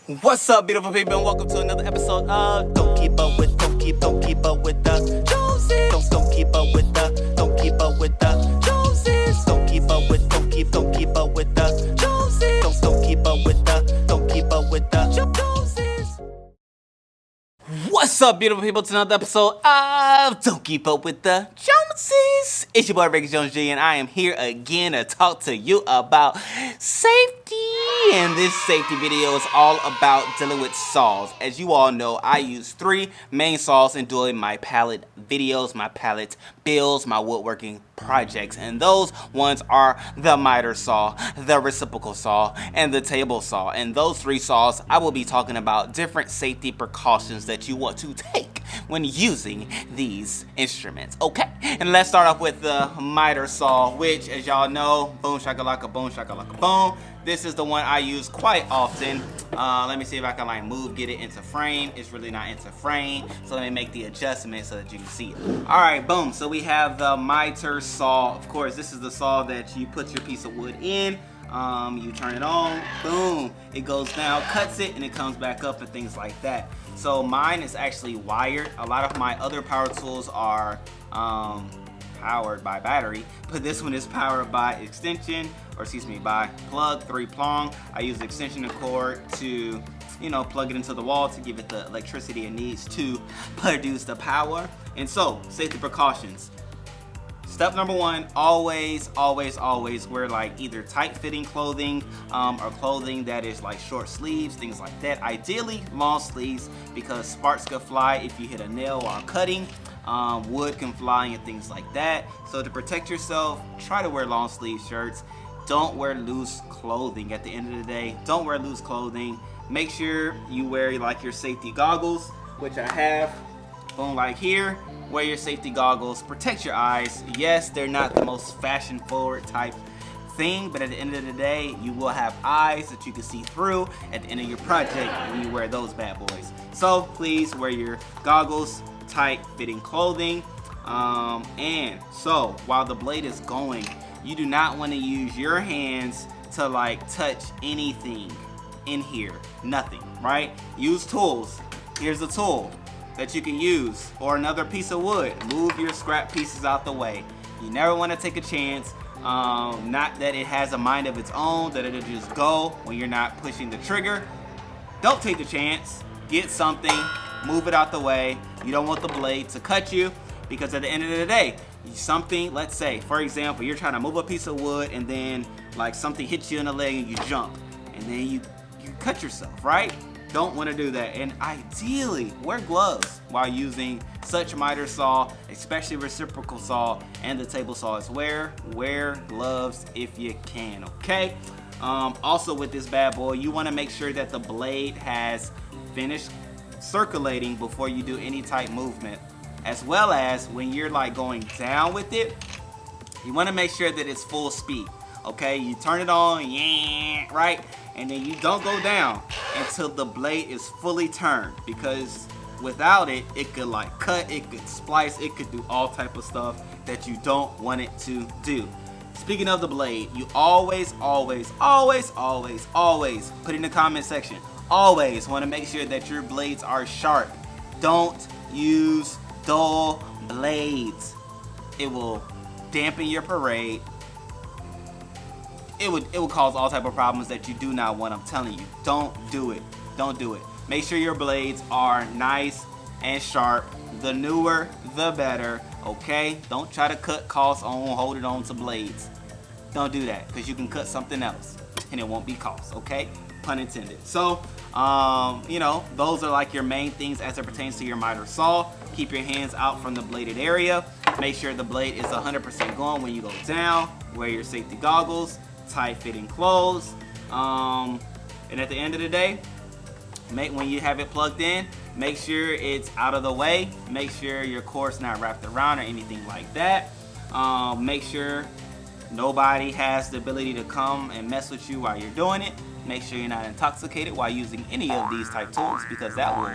What's up, beautiful people, and welcome to another episode of Don't Keep Up With the Joneses. Don't keep up with the Joneses. Don't keep up with the Joneses. Don't keep up with the Joneses. Don't keep up with the Joneses. What's up, beautiful people, to another episode of Don't Keep Up With the Joneses. It's your boy Ricky Jones G, and I am here again to talk to you about safety. And this safety video is all about dealing with saws. As you all know, I use three main saws in doing my pallet videos, my pallet builds, my woodworking projects. And those ones are the miter saw, the reciprocal saw, and the table saw. And those three saws, I will be talking about different safety precautions that you want to take when using these instruments. Okay, and let's start off with the miter saw, which, as y'all know, boom shakalaka boom. This is the one I use quite often. Let me see if I can get it into frame. It's really not into frame, so let me make the adjustment so that you can see it. All right, boom. So we have the miter saw. Of course, this is the saw that you put your piece of wood in. You turn it on, boom, it goes down, cuts it, and it comes back up and things like that. So mine is actually wired. A lot of my other power tools are powered by battery, but this one is powered by by plug, 3-prong. I use the extension cord to, plug it into the wall to give it the electricity it needs to produce the power. And so, safety precautions. Step number one, always wear either tight-fitting clothing or clothing that is short sleeves, things like that. Ideally, long sleeves, because sparks could fly if you hit a nail while cutting. Wood can fly and things like that. So to protect yourself, try to wear long sleeve shirts. Don't wear loose clothing. At the end of the day, don't wear loose clothing. Make sure you wear your safety goggles, which I have. Boom, here. Wear your safety goggles. Protect your eyes. Yes, they're not the most fashion forward type thing, but at the end of the day, you will have eyes that you can see through at the end of your project when you wear those bad boys. So please wear your goggles, tight fitting clothing. And so while the blade is going, you do not want to use your hands to touch anything in here. Nothing, right? Use tools. Here's a tool that you can use, or another piece of wood. Move your scrap pieces out the way. You never want to take a chance. Not that it has a mind of its own, that it'll just go when you're not pushing the trigger. Don't take the chance. Get something, move it out the way. You don't want the blade to cut you, because at the end of the day, something, let's say, for example, you're trying to move a piece of wood and then something hits you in the leg and you jump, and then you cut yourself, right? Don't want to do that. And ideally, wear gloves while using such miter saw, especially reciprocal saw and the table saw as well. Wear gloves if you can, okay? Also with this bad boy, you want to make sure that the blade has finished circulating before you do any type movement, as well as when you're going down with it, you want to make sure that it's full speed. Okay, you turn it on, yeah, right, and then you don't go down until the blade is fully turned, because without it, it could cut, it could splice, it could do all type of stuff that you don't want it to do. Speaking of the blade, you always put in the comment section, always want to make sure that your blades are sharp. Don't use dull blades. It will dampen your parade. It would cause all type of problems that you do not want. I'm telling you, don't do it. Don't do it. Make sure your blades are nice and sharp. The newer, the better. Okay? Don't try to cut costs on holding on to blades. Don't do that, because you can cut something else and it won't be cost. Okay? Pun intended. So, those are your main things as it pertains to your miter saw. Keep your hands out from the bladed area. Make sure the blade is 100% going when you go down. Wear your safety goggles, tight fitting clothes. And at the end of the day, when you have it plugged in, make sure it's out of the way. Make sure your cord's not wrapped around or anything like that. Make sure nobody has the ability to come and mess with you while you're doing it. Make sure you're not intoxicated while using any of these type tools, because that will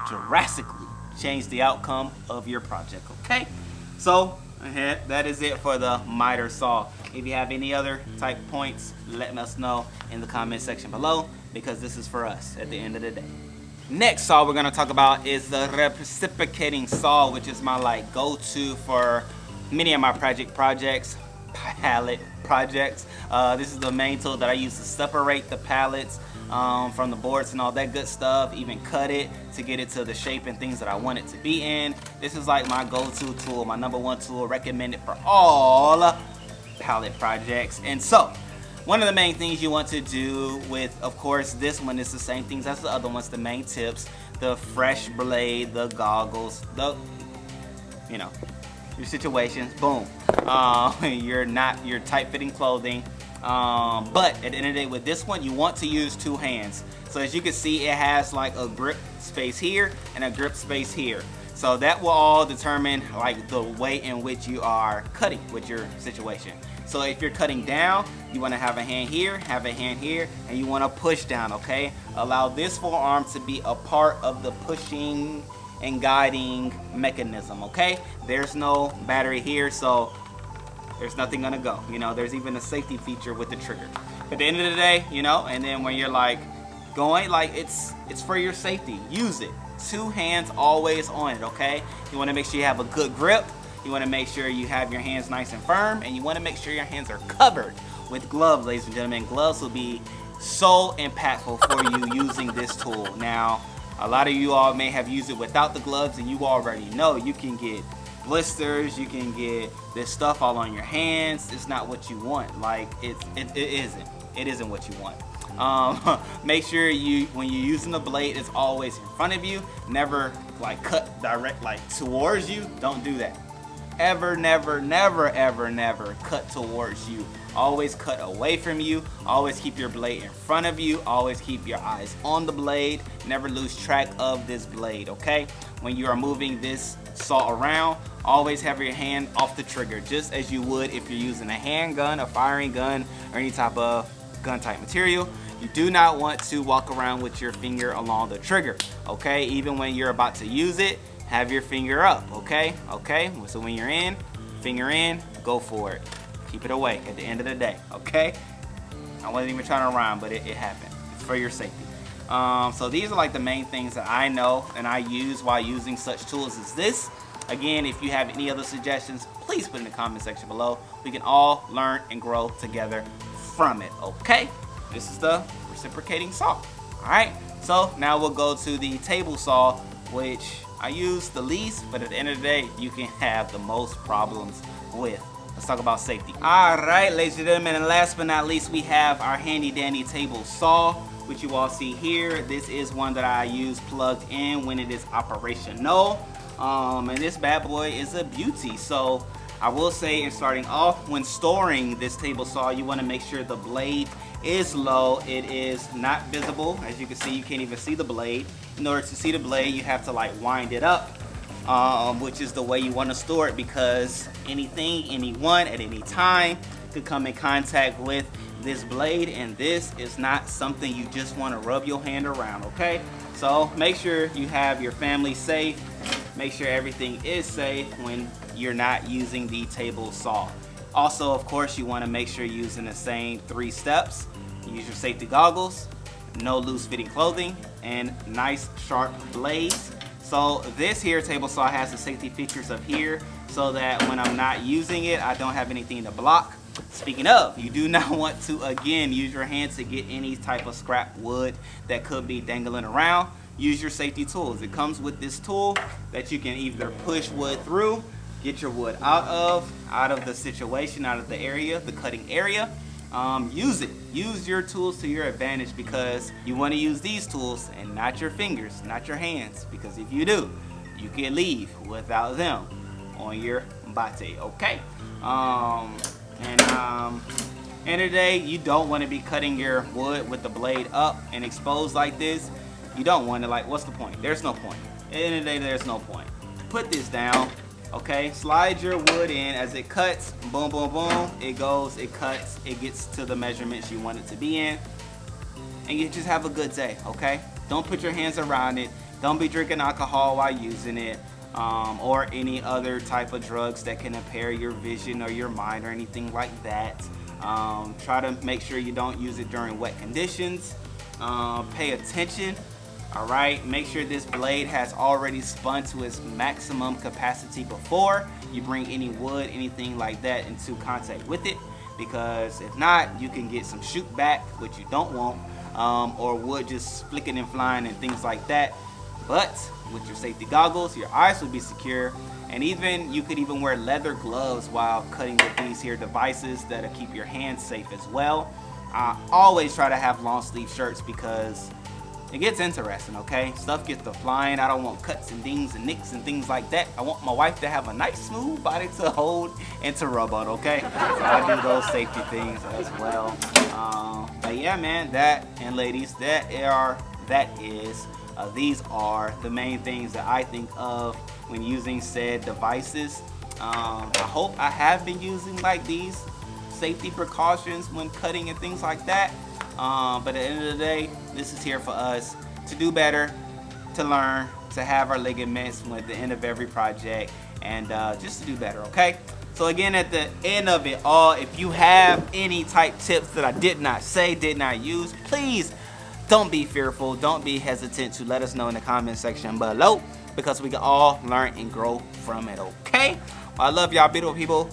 drastically change the outcome of your project. Okay, so that is it for the miter saw. If you have any other type points, let us know in the comment section below. because this is for us at the end of the day. Next saw we're gonna talk about is the Reciprocating Saw, which is my like go-to for many of my pallet projects. This is the main tool that I use to separate the pallets from the boards and all that good stuff, even cut it to get it to the shape and things that I want it to be in. This is like my go-to tool, my #1 tool, recommended for all pallet projects. And so one of the main things you want to do with, of course, this one is the same things as the other ones, the main tips, the fresh blade, the goggles, the, you know, your situations, boom. Your tight-fitting clothing. But at the end of the day, with this one, you want to use 2 hands. So as you can see, it has like a grip space here and a grip space here. So that will all determine like the way in which you are cutting with your situation. So if you're cutting down, you want to have a hand here, have a hand here, and you want to push down, okay? Allow this forearm to be a part of the pushing and guiding mechanism, okay? There's no battery here, so there's nothing gonna go. You know, there's even a safety feature with the trigger. At the end of the day, you know, and then when you're like going, like it's for your safety, use it. 2 hands always on it, okay? You wanna make sure you have a good grip. You want to make sure you have your hands nice and firm, and you want to make sure your hands are covered with gloves, ladies and gentlemen. Gloves will be so impactful for you using this tool. Now, a lot of you all may have used it without the gloves, and you already know you can get blisters, you can get this stuff all on your hands. It's not what you want. Like it isn't what you want. Make sure when you're using the blade, it's always in front of you. Never like cut direct like towards you. Don't do that. Ever, never, never, ever, never cut towards you. Always cut away from you. Always keep your blade in front of you. Always keep your eyes on the blade. Never lose track of this blade, okay? When you are moving this saw around, always have your hand off the trigger, just as you would if you're using a handgun, a firing gun, or any type of gun type material. You do not want to walk around with your finger along the trigger, okay? Even when you're about to use it, have your finger up, okay? Okay, so when you're in, finger in, go for it. Keep it away at the end of the day, okay? I wasn't even trying to rhyme, but it happened. It's for your safety. So these are like the main things that I know and I use while using such tools as this. Again, if you have any other suggestions, please put in the comment section below. We can all learn and grow together from it, okay? This is the Reciprocating Saw, all right? So now we'll go to the table saw, which I use the least, but at the end of the day, you can have the most problems with. Let's talk about safety. All right, ladies and gentlemen, and last but not least, we have our handy dandy table saw, which you all see here. This is one that I use plugged in when it is operational. And this bad boy is a beauty. So I will say, in starting off, when storing this table saw, you want to make sure the blade is low. It is not visible. As you can see, you can't even see the blade. In order to see the blade, you have to like wind it up, which is the way you want to store it, because anything, anyone at any time could come in contact with this blade, and this is not something you just want to rub your hand around, okay? So make sure you have your family safe. Make sure everything is safe when you're not using the table saw. Also, of course, you want to make sure you're using the same 3 steps. Use your safety goggles, no loose fitting clothing, and nice sharp blades. So this here table saw has the safety features up here, so that when I'm not using it, I don't have anything to block. Speaking of, you do not want to, again, use your hand to get any type of scrap wood that could be dangling around. Use your safety tools. It comes with this tool that you can either push wood through, get your wood out of the situation, out of the area, the cutting area. Use it. Use your tools to your advantage, because you want to use these tools and not your fingers, not your hands, because if you do, you can leave without them on your bate, okay? End of the day, you don't want to be cutting your wood with the blade up and exposed like this. You don't want to, like, what's the point? There's no point. At the end of the day, there's no point. Put this down, okay? Slide your wood in as it cuts. Boom, boom, boom. It goes, it cuts, it gets to the measurements you want it to be in. And you just have a good day, okay? Don't put your hands around it. Don't be drinking alcohol while using it, or any other type of drugs that can impair your vision or your mind or anything like that. Try to make sure you don't use it during wet conditions. pay attention. All right, make sure this blade has already spun to its maximum capacity before you bring any wood, anything like that into contact with it, because if not, you can get some shoot back, which you don't want, or wood just flicking and flying and things like that. But with your safety goggles, your eyes will be secure, and even you could even wear leather gloves while cutting with these here devices that'll keep your hands safe as well. I always try to have long sleeve shirts because it gets interesting, okay? Stuff gets to flying. I don't want cuts and dings and nicks and things like that. I want my wife to have a nice smooth body to hold and to rub on, okay? So I do those safety things as well. But yeah, man, that, and ladies, these are the main things that I think of when using said devices. I hope I have been using like these safety precautions when cutting and things like that. But at the end of the day, this is here for us to do better, to learn, to have our ligaments at the end of every project, and just to do better, okay? So again, at the end of it all, if you have any type tips that I did not say, did not use, please don't be fearful, don't be hesitant to let us know in the comment section below, because we can all learn and grow from it, okay? Well, I love y'all beautiful people.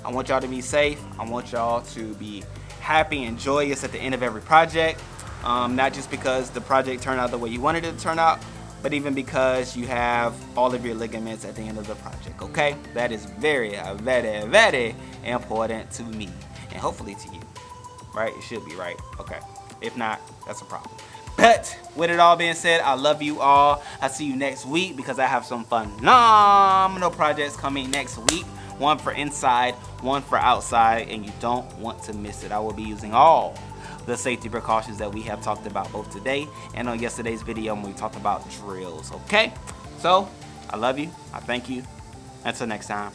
I want y'all to be safe. I want y'all to be happy and joyous at the end of every project, not just because the project turned out the way you wanted it to turn out, but even because you have all of your ligaments at the end of the project, okay? That is very, very, very important to me, and hopefully to you, right? It should be, right? Okay. If not, that's a problem. But with it all being said, I love you all. I'll see you next week because I have some phenomenal projects coming next week. One for inside, one for outside, and you don't want to miss it. I will be using all the safety precautions that we have talked about both today and on yesterday's video when we talked about drills, okay? So, I love you. I thank you. Until next time.